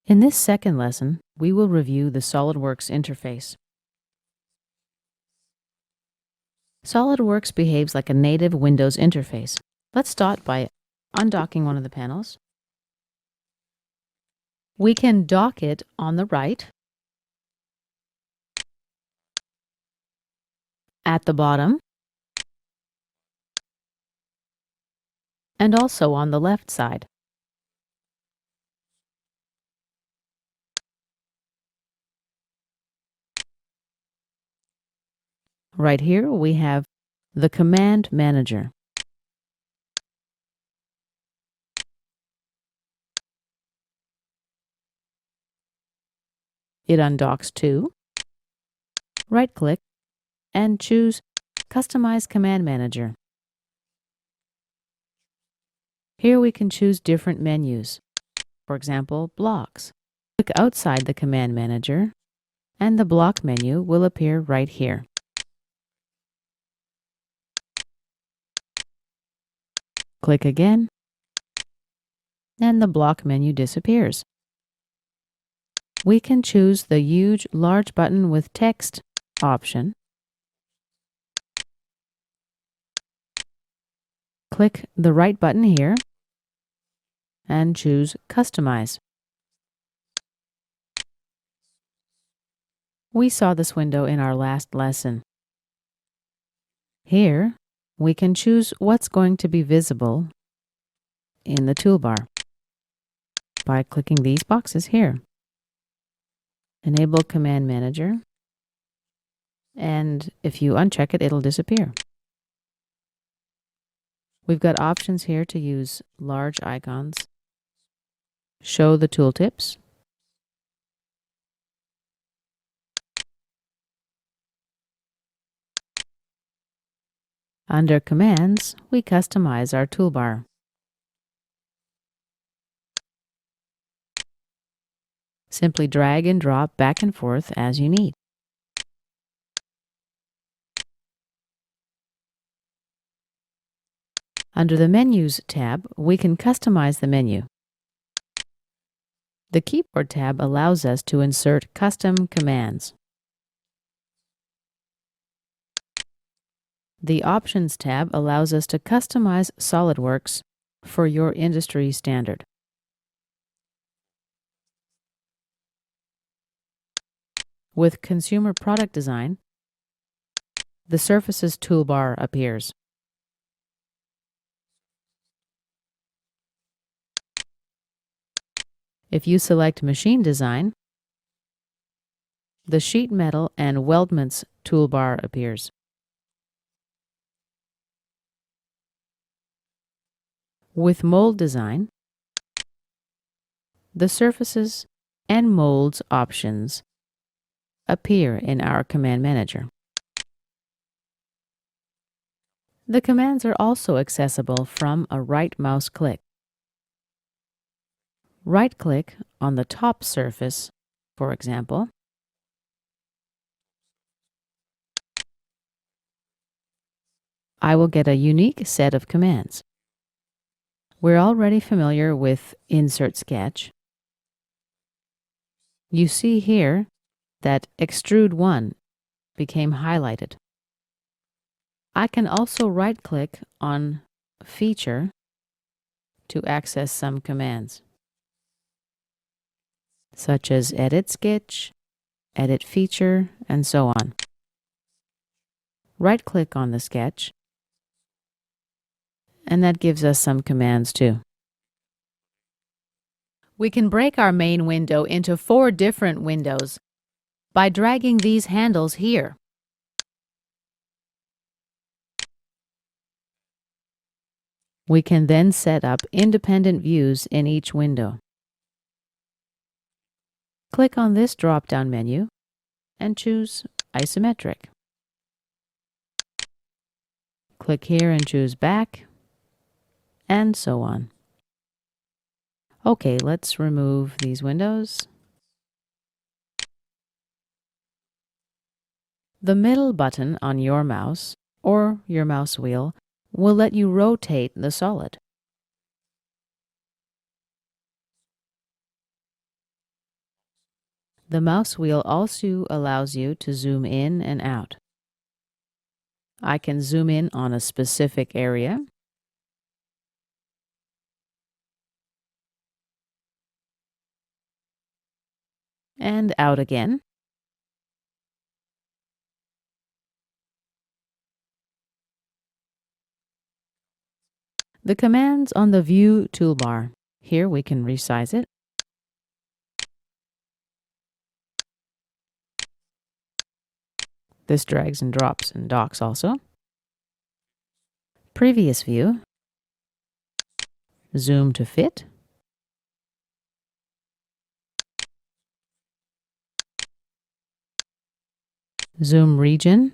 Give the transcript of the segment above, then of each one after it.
In this second lesson, we will review the Solidworks interface. Solidworks behaves like a native Windows interface. Let's start by undocking one of the panels. We can dock it on the right, at the bottom, and also on the left side. Right here we have the Command Manager. It undocks too. Right-click and choose Customize Command Manager. Here we can choose different menus. For example, blocks. Click outside the Command Manager and the block menu will appear right here. Click again and the block menu disappears. We can choose the huge large button with text option. Click the right button here and choose Customize. We saw this window in our last lesson. Here, we can choose what's going to be visible in the toolbar by clicking these boxes here. Enable Command Manager, and if you uncheck it, it'll disappear. We've got options here to use large icons, show the tooltips, under Commands, we customize our toolbar. Simply drag and drop back and forth as you need. Under the Menus tab, we can customize the menu. The Keyboard tab allows us to insert custom commands. The Options tab allows us to customize Solidworks for your industry standard. With Consumer Product Design, the Surfaces toolbar appears. If you select Machine Design, the Sheet Metal and Weldments toolbar appears. With Mold Design, the Surfaces and Molds options appear in our Command Manager. The commands are also accessible from a right mouse click. Right-click on the top surface, for example, I will get a unique set of commands. We're already familiar with Insert Sketch. You see here that Extrude 1 became highlighted. I can also right-click on Feature to access some commands, such as Edit Sketch, Edit Feature, and so on. Right-click on the sketch, and that gives us some commands too. We can break our main window into 4 different windows by dragging these handles here. We can then set up independent views in each window. Click on this drop-down menu and choose Isometric. Click here and choose Back, and so on. Okay, let's remove these windows. The middle button on your mouse or your mouse wheel will let you rotate the solid. The mouse wheel also allows you to zoom in and out. I can zoom in on a specific area and out again. The commands on the View toolbar. Here we can resize it. This drags and drops and docks also. Previous view. Zoom to fit. Zoom region.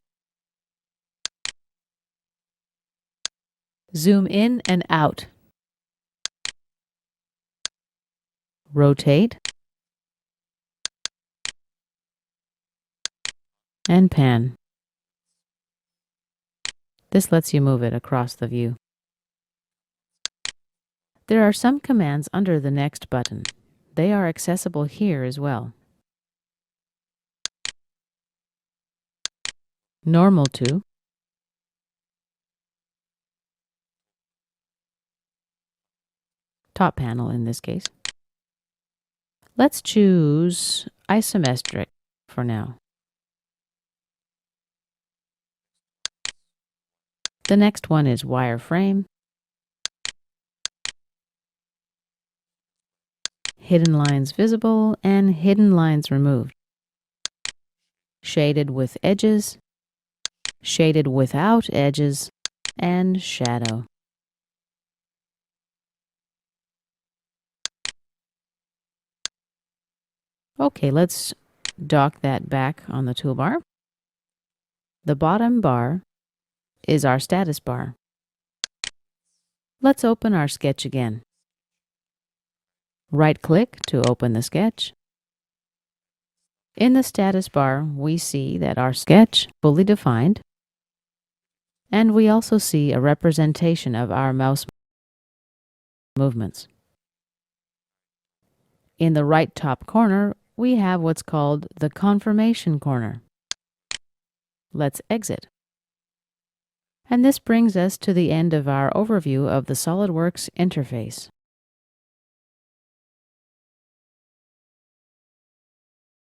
Zoom in and out. Rotate. And pan. This lets you move it across the view. There are some commands under the next button. They are accessible here as well. Normal to. Top panel in this case. Let's choose isometric for now. The next one is wireframe. Hidden lines visible and hidden lines removed. Shaded with edges, shaded without edges, and shadow. Okay, let's dock that back on the toolbar. The bottom bar is our status bar. Let's open our sketch again. Right-click to open the sketch. In the status bar, we see that our sketch is fully defined, and we also see a representation of our mouse movements. In the right top corner, we have what's called the confirmation corner. Let's exit. And this brings us to the end of our overview of the Solidworks interface.